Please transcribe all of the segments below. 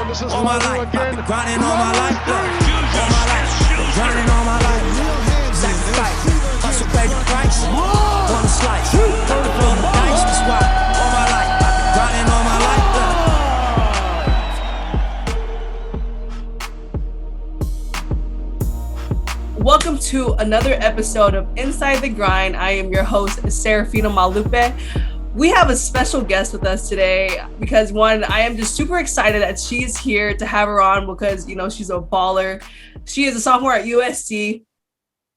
All my life, I've been grinding all my life. All my life, grinding all my life. Sacrifice, hustle, pay the price. Wanna slice, throw the dice, that's why. All my life, I've been grinding all my life. Welcome to another episode of Inside the Grind. I am your host, Serafina Maulupe. We have a special guest with us today because one, I am just super excited that she's here to have her on because, you know, she's a baller. She is a sophomore at USC.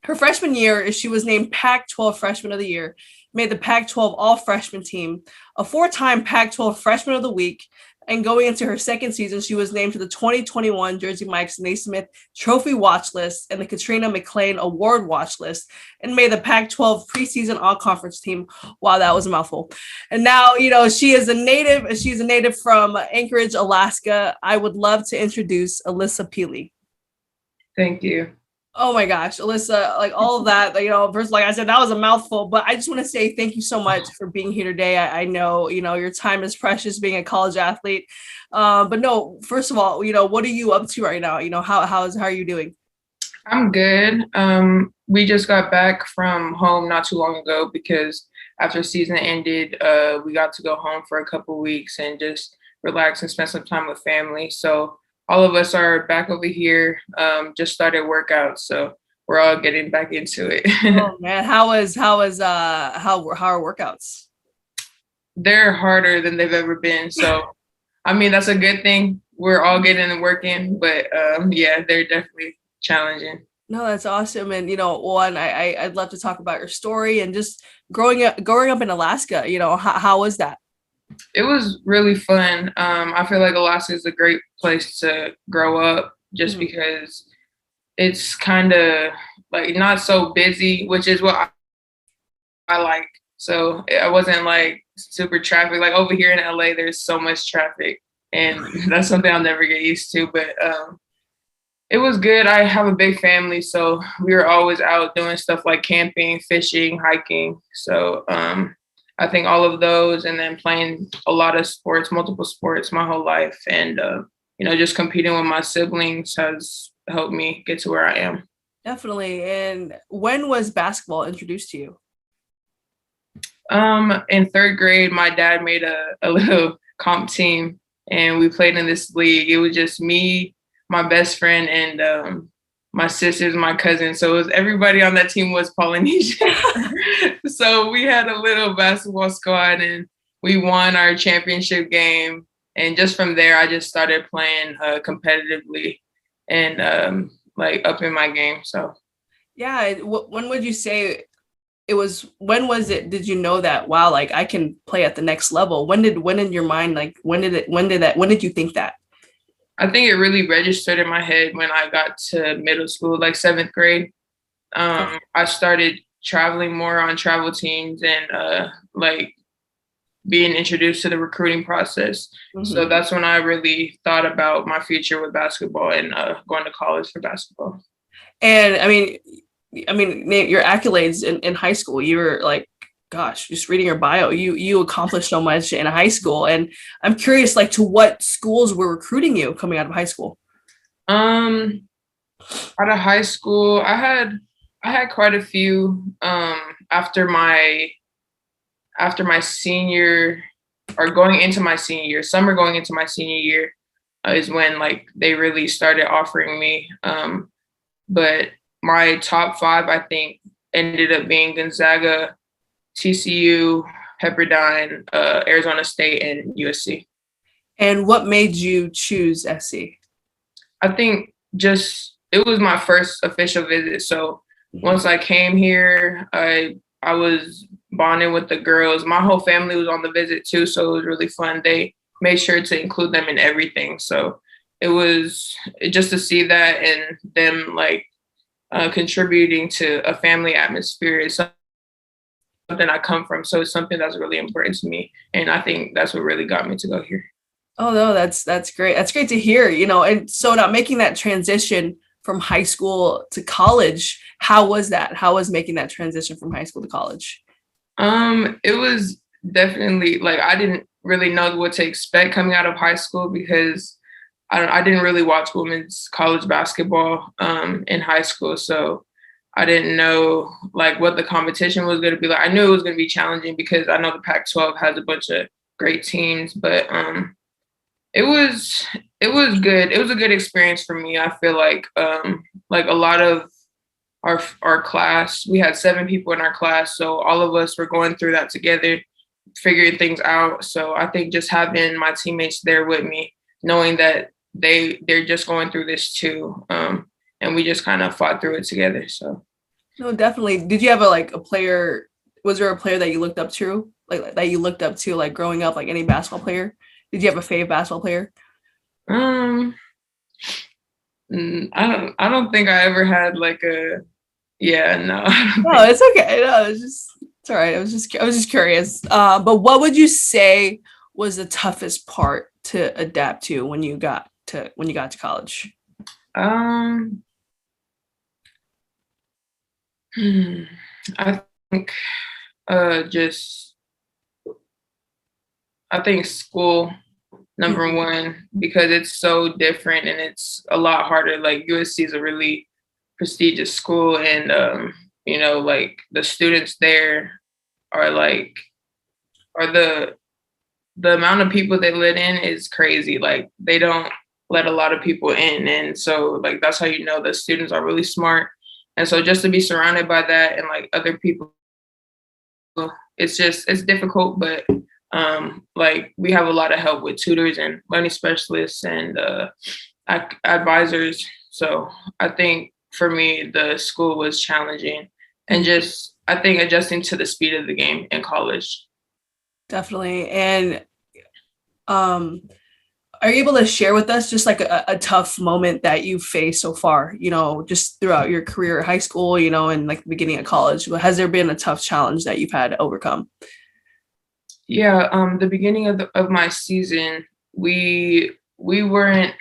Her freshman year, she was named Pac-12 Freshman of the Year, made the Pac-12 All-Freshman Team, a four-time Pac-12 Freshman of the Week, and going into her second season, she was named to the 2021 Jersey Mike's Naismith Trophy Watch List and the Katrina McLain Award Watch List, and made the Pac-12 Preseason All-Conference Team. Wow, that was a mouthful. And now, you know, she's a native from Anchorage, Alaska. I would love to introduce Alissa Pili. Thank you. Oh my gosh, Alissa, like all of that, you know, first, like I said, that was a mouthful, but I just want to say thank you so much for being here today. I know, you know, your time is precious being a college athlete. But no, first of all, you know, what are you up to right now? You know, how are you doing? I'm good. We just got back from home not too long ago because after season ended, we got to go home for a couple of weeks and just relax and spend some time with family. So all of us are back over here, just started workouts, so we're all getting back into it. Oh man, how are workouts? They're harder than they've ever been. So, I mean, that's a good thing. We're all getting and working, but yeah, they're definitely challenging. No, that's awesome. And, you know, one, I'd love to talk about your story and just growing up in Alaska, you know, how was that? It was really fun. I feel like Alaska is a great place to grow up just because it's kind of like not so busy, which is what I like. So I wasn't like super traffic. Like over here in LA, there's so much traffic and that's something I'll never get used to. But it was good. I have a big family, so we were always out doing stuff like camping, fishing, hiking. So I think all of those, and then playing a lot of sports, multiple sports my whole life. And, you know, just competing with my siblings has helped me get to where I am. Definitely. And when was basketball introduced to you? In third grade, my dad made a little comp team and we played in this league. It was just me, my best friend, and my sisters, my cousins. So it was everybody on that team was Polynesian. So we had a little basketball squad and we won our championship game. And just from there, I just started playing competitively and like up in my game. So yeah, when would you say it was? When was it? Did you know that? Wow, like I can play at the next level. When in your mind, like when did you think that? I think it really registered in my head when I got to middle school, like seventh grade. I started traveling more on travel teams and like being introduced to the recruiting process. Mm-hmm. So that's when I really thought about my future with basketball and going to college for basketball. And I mean, your accolades in high school, you were like, gosh, just reading your bio, you accomplished so much in high school. And I'm curious, like, to what schools were recruiting you coming out of high school? Out of high school, I had quite a few. After my senior, or going into my senior year, summer going into my senior year, is when like they really started offering me. But my top five, I think, ended up being Gonzaga, TCU, Pepperdine, Arizona State, and USC. And what made you choose SC? I think just it was my first official visit. So once I came here, I was bonding with the girls. My whole family was on the visit too, so it was really fun. They made sure to include them in everything. So it was just to see that and them like contributing to a family atmosphere is something I come from. So it's something that's really important to me. And I think that's what really got me to go here. Oh no, that's great. That's great to hear, you know. And so now making that transition from high school to college, how was that? How was making that transition from high school to college? It was definitely like I didn't really know what to expect coming out of high school because I didn't really watch women's college basketball in high school, so I didn't know like what the competition was going to be like. I knew it was going to be challenging because I know the Pac-12 has a bunch of great teams, but it was good. It was a good experience for me. I feel like a lot of our class, we had 7 people in our class, so all of us were going through that together, figuring things out. So I think just having my teammates there with me, knowing that they're just going through this too, and we just kind of fought through it together. So no, definitely. Did you have a player? Was there a player that you looked up to, like growing up, like any basketball player? Did you have a favorite basketball player? I don't think I ever had like a no. No, it's okay. No, it's all right. I was just curious. But what would you say was the toughest part to adapt to when you got to college? I think I think school, number one, because it's so different and it's a lot harder. Like USC is a really prestigious school, and like the students there are the amount of people they let in is crazy. Like they don't let a lot of people in, and so like that's how you know the students are really smart. And so just to be surrounded by that and like other people, it's difficult, but like we have a lot of help with tutors and learning specialists and advisors. So I think for me, the school was challenging, and just I think adjusting to the speed of the game in college. Definitely. And are you able to share with us just like a tough moment that you faced so far, just throughout your career at high school, and like the beginning of college? Has there been a tough challenge that you've had to overcome? Yeah, the beginning of my season, we were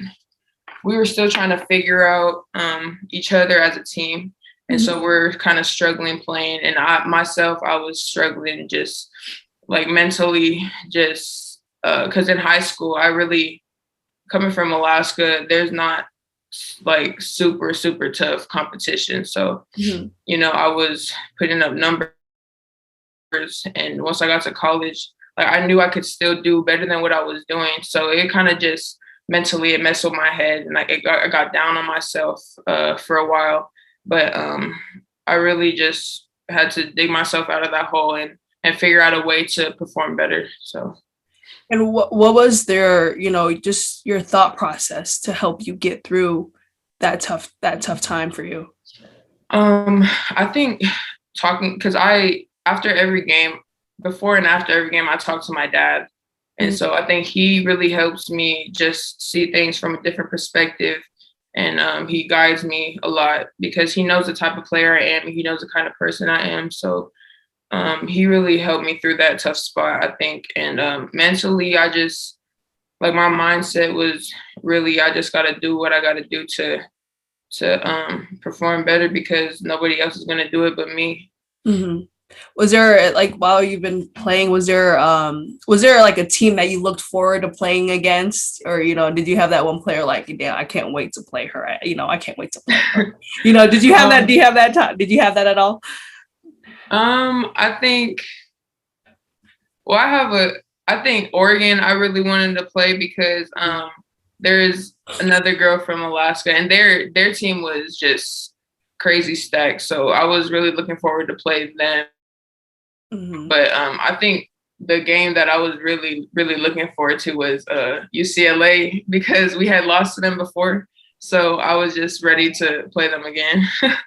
still trying to figure out each other as a team. And so we're kind of struggling playing. And I was struggling just like mentally, just because in high school, coming from Alaska, there's not like super, super tough competition. So, I was putting up numbers. And once I got to college, like I knew I could still do better than what I was doing. So it kind of just mentally, it messed with my head, and like I got down on myself for a while. But I really just had to dig myself out of that hole and figure out a way to perform better. So. And what was there, just your thought process to help you get through that tough time for you? I think because after every game, before and after every game, I talk to my dad. And so I think he really helps me just see things from a different perspective. And he guides me a lot because he knows the type of player I am. And he knows the kind of person I am. So he really helped me through that tough spot, I think. And mentally, I just, like my mindset was really, I just got to do what I got to do to perform better because nobody else is going to do it but me. Mm-hmm. Was there, like, while you've been playing, was there like a team that you looked forward to playing against? Or, did you have that one player like, yeah, I can't wait to play her. I can't wait to play her. Did you have that? Do you have that time? Did you have that at all? I think Oregon, I really wanted to play because there's another girl from Alaska and their team was just crazy stacked. So I was really looking forward to play them. Mm-hmm. But I think the game that I was really, really looking forward to was UCLA because we had lost to them before. So I was just ready to play them again.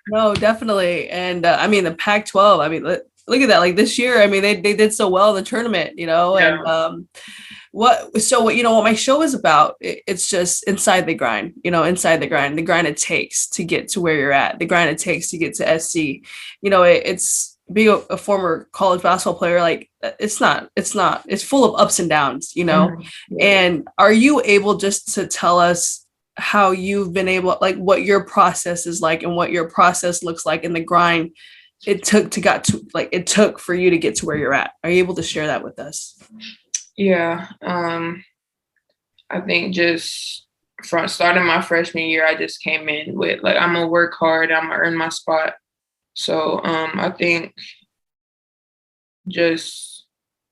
No, definitely. And the Pac-12, look at that. Like this year, they did so well in the tournament, yeah. And what my show is about, it's just inside the grind, the grind it takes to get to where you're at, the grind it takes to get to SC. It's being a former college basketball player, like it's full of ups and downs, Mm-hmm. Yeah. And are you able just to tell us how you've been able, like what your process is like and what your process looks like in the grind it took for you to get to where you're at? Are you able to share that with us? Yeah. I think just from starting my freshman year, I just came in with like, I'm gonna work hard, I'm gonna earn my spot. So I think just,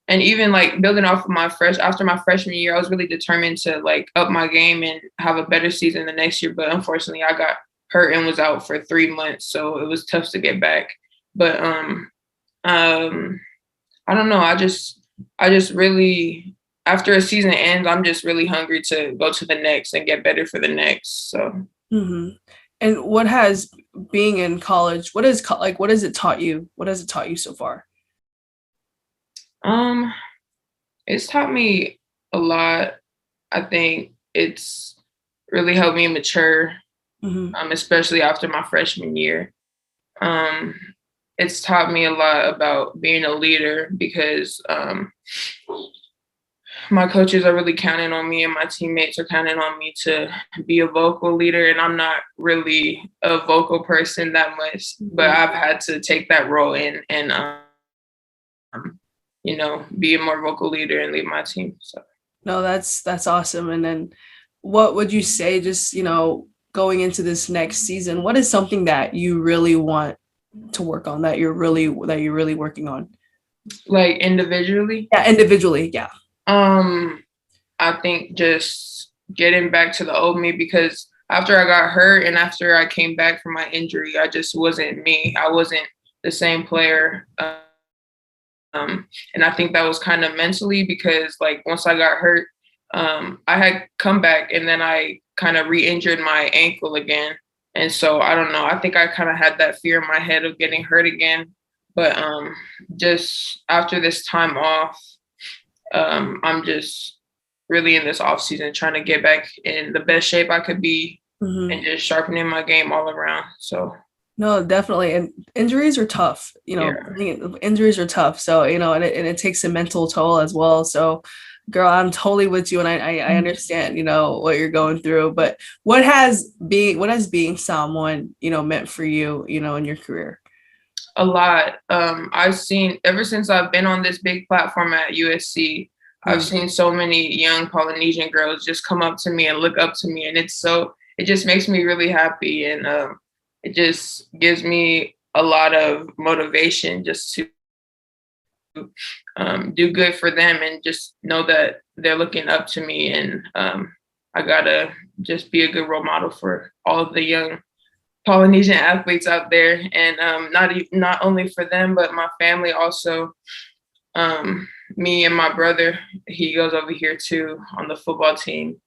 and even like building off of after my freshman year, I was really determined to like up my game and have a better season the next year. But unfortunately, I got hurt and was out for 3 months, so it was tough to get back. But I don't know. I just really, after a season ends, I'm just really hungry to go to the next and get better for the next. So. Mm-hmm. And what has being in college? What has it taught you? What has it taught you so far? It's taught me a lot. I think it's really helped me mature, especially after my freshman year. It's taught me a lot about being a leader because my coaches are really counting on me and my teammates are counting on me to be a vocal leader. And I'm not really a vocal person that much, but I've had to take that role in and, be a more vocal leader and lead my team. So. No, that's awesome. And then what would you say, just, going into this next season, what is something that you really want to work on, that you're really working on? Like individually? Yeah, individually. Yeah. I think just getting back to the old me, because after I got hurt and after I came back from my injury, I just wasn't me. I wasn't the same player. And I think that was kind of mentally, because like once I got hurt, I had come back and then I kind of re-injured my ankle again. And so I don't know, I think I kind of had that fear in my head of getting hurt again. But just after this time off, I'm just really in this off season trying to get back in the best shape I could be and just sharpening my game all around. So. No, definitely. And injuries are tough, injuries are tough. So, and it takes a mental toll as well. So, girl, I'm totally with you. And I understand, what you're going through, but what has being someone, meant for you, in your career? A lot. I've seen, ever since I've been on this big platform at USC, I've seen so many young Polynesian girls just come up to me and look up to me. And it just makes me really happy. And, it just gives me a lot of motivation just to do good for them and just know that they're looking up to me. And I gotta just be a good role model for all of the young Polynesian athletes out there. And not only for them, but my family also. Me and my brother, he goes over here too on the football team.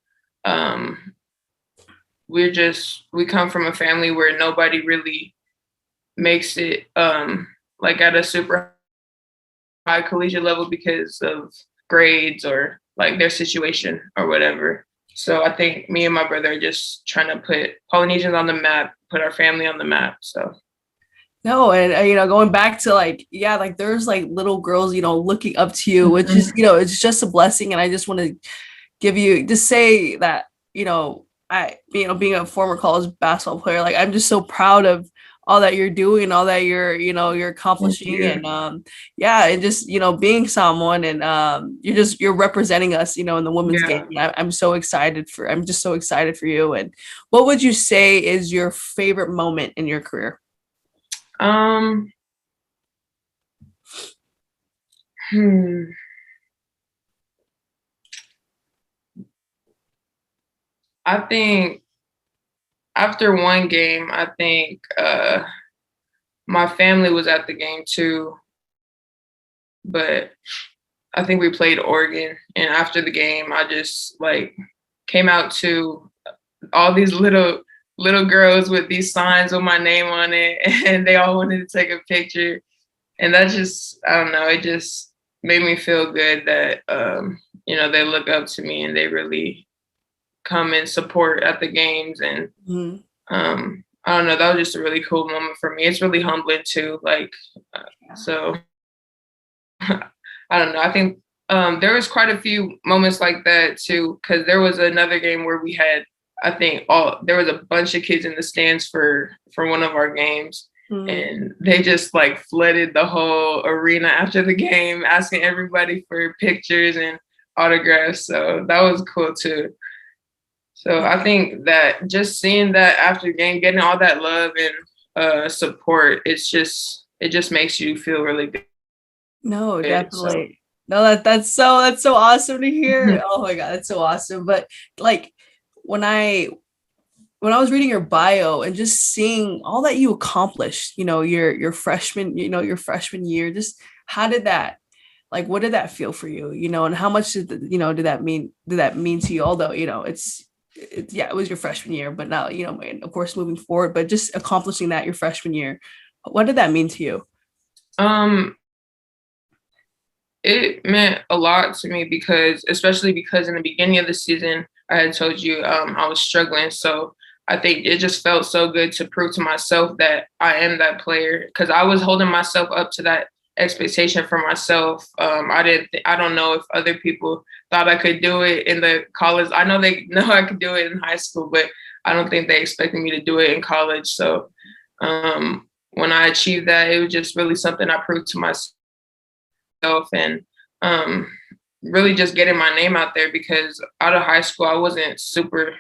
We come from a family where nobody really makes it like at a super high collegiate level because of grades or like their situation or whatever. So I think me and my brother are just trying to put Polynesians on the map, put our family on the map. So. No, and going back to there's like little girls, looking up to you, which is, it's just a blessing. And I just want to say that, being a former college basketball player, like I'm just so proud of all that you're doing, all that you're accomplishing. And and just being someone, and you're representing us, in the women's game. I'm just so excited for you. And what would you say is your favorite moment in your career? I think after one game, I think my family was at the game too, but I think we played Oregon. And after the game, I just came out to all these little girls with these signs with my name on it, and they all wanted to take a picture. And that just, I don't know, it just made me feel good that, they look up to me and they really come and support at the games. And I don't know, that was just a really cool moment for me. It's really humbling too. So I don't know. I think there was quite a few moments like that too, because there was another game where we had, I think there was a bunch of kids in the stands for one of our games, and they just flooded the whole arena after the game, asking everybody for pictures and autographs. So that was cool too. So I think that just seeing that after game, getting all that love and support, it just makes you feel really good. No, definitely. So. No, that's so awesome to hear. Oh my God, that's so awesome. But like when I was reading your bio and just seeing all that you accomplished, your freshman, your freshman year, just how did that, like, what did that feel for you, and how much did that mean to you? Although, yeah, it was your freshman year, but now, and of course, moving forward, but just accomplishing that your freshman year, what did that mean to you? It meant a lot to me especially because in the beginning of the season, I had told you I was struggling. So I think it just felt so good to prove to myself that I am that player, because I was holding myself up to that expectation for myself. I don't know if other people thought I could do it in the college. I know they know I could do it in high school, but I don't think they expected me to do it in college. So when I achieved that, it was just really something I proved to myself, and really just getting my name out there, because out of high school, I wasn't a super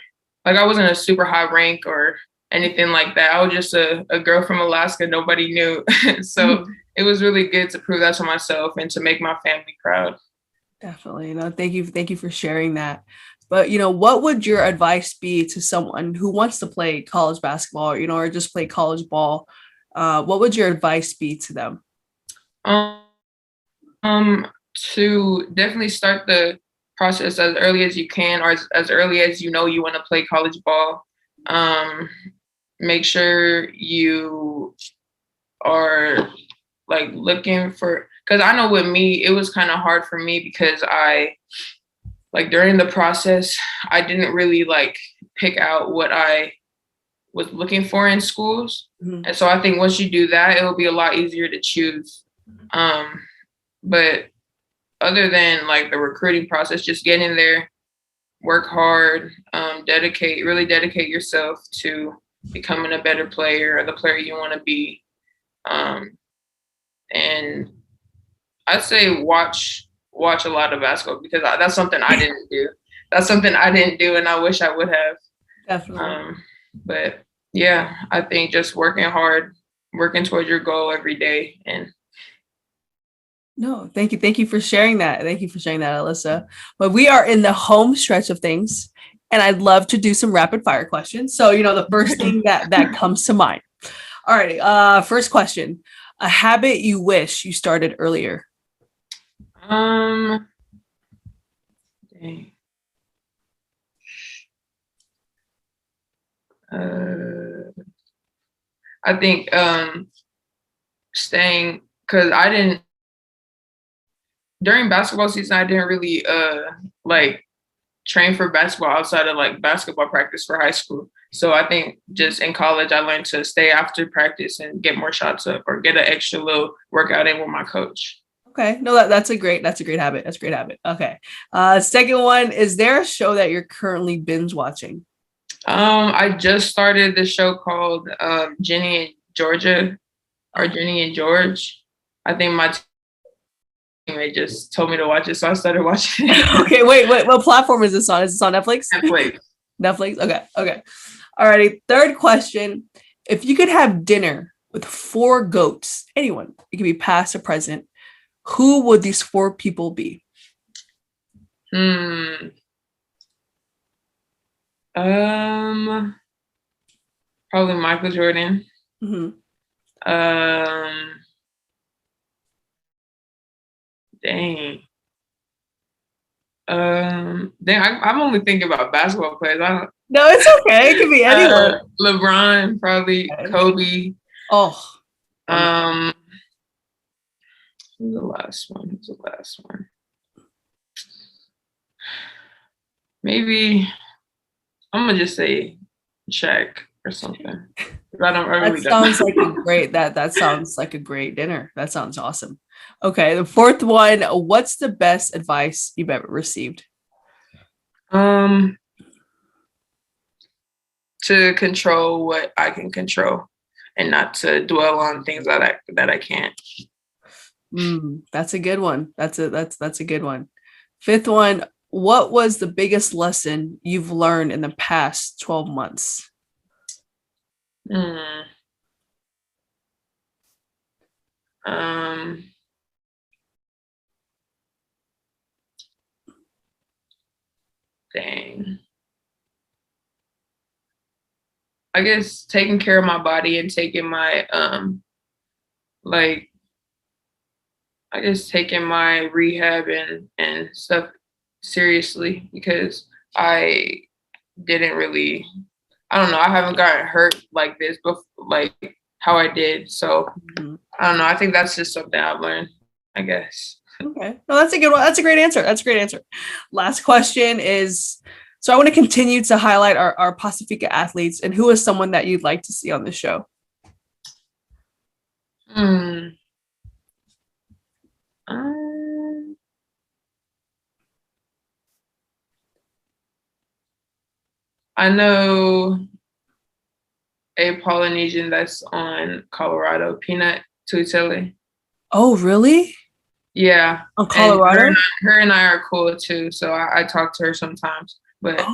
high rank or anything like that. I was just a girl from Alaska nobody knew. So it was really good to prove that to myself and to make my family proud. Definitely. No, thank you for sharing that. But, what would your advice be to someone who wants to play college basketball, or just play college ball? What would your advice be to them? To definitely start the process as early as you can, or as early as you want to play college ball. Make sure you are like looking for, because I know with me, it was kind of hard for me because during the process, I didn't really pick out what I was looking for in schools. Mm-hmm. And so I think once you do that, it will be a lot easier to choose. But other than the recruiting process, just get in there, work hard, really dedicate yourself to becoming a better player, or the player you want to be. And I'd say watch a lot of basketball, because that's something I didn't do. That's something I didn't do, and I wish I would have. Definitely. But yeah, I think just working hard, working towards your goal every day. And no, thank you. Thank you for sharing that. Thank you for sharing that, Alissa. But we are in the home stretch of things, and I'd love to do some rapid fire questions. So, the first thing that comes to mind. All right. First question: a habit you wish you started earlier? Dang. I think staying, because during basketball season, I didn't really train for basketball outside of basketball practice for high school. So I think just in college, I learned to stay after practice and get more shots up, or get an extra little workout in with my coach. Okay. No, that's a great habit. That's a great habit. Okay. Second one, is there a show that you're currently binge watching? I just started this show called Jenny and Georgia, or Jenny and George. I think my teammate just told me to watch it, so I started watching it. Okay, wait, what platform is this on? Is this on Netflix? Netflix. Okay. Alrighty. Third question: if you could have dinner with 4 goats, anyone, it could be past or present, who would these 4 people be? Probably Michael Jordan. Mm-hmm. Dang. I'm only thinking about basketball players. No, it's okay. It could be anyone. LeBron, probably. Okay. Kobe. Oh. Who's the last one? Maybe I'm gonna just say Shaq or something. That sounds like a great dinner. That sounds awesome. Okay, the fourth one: what's the best advice you've ever received? To control what I can control, and not to dwell on things that I can't. That's a good one. That's a good one. Fifth one: what was the biggest lesson you've learned in the past 12 months? Dang. I guess taking care of my body and taking my taking my rehab and stuff seriously, because I didn't really, I don't know, I haven't gotten hurt like this before, like how I did. So I don't know. I think that's just something I've learned, I guess. Okay. No, that's a good one. That's a great answer. Last question is, so I want to continue to highlight our Pasifika athletes, and who is someone that you'd like to see on the show? I know a Polynesian that's on Colorado, Peanut Tuitele. Oh, really? Yeah. On Colorado? And her and I are cool too. So I talk to her sometimes. But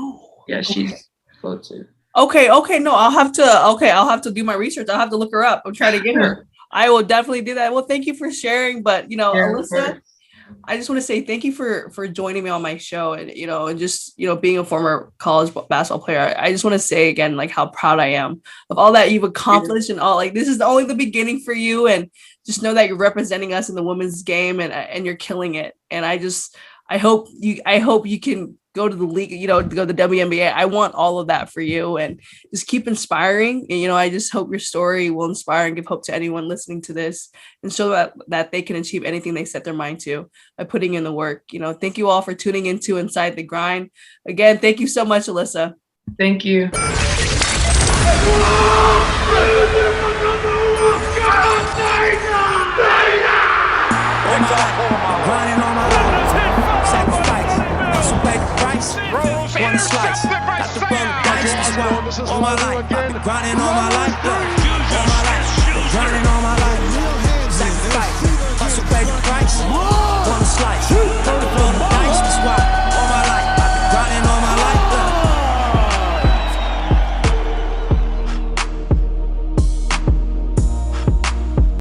yeah, she's cool too. Okay. No, I'll have to do my research. I'll have to look her up. I'm trying to get her. I will definitely do that. Well, thank you for sharing. But Alissa, I just want to say thank you for joining me on my show, and just being a former college basketball player. I just want to say again, like, how proud I am of all that you've accomplished, and all, like, this is only the beginning for you, and just know that you're representing us in the women's game, and you're killing it. And I hope you can go to the league, go to the WNBA. I want all of that for you, and just keep inspiring. And, I just hope your story will inspire and give hope to anyone listening to this, and show that they can achieve anything they set their mind to by putting in the work. Thank you all for tuning into Inside the Grind. Again, thank you so much, Alissa. Thank you. Grinding all my life, sacrifice, hustle pay the price, one slice, got the roll of dice, that's why all my life, grinding all my life, grinding all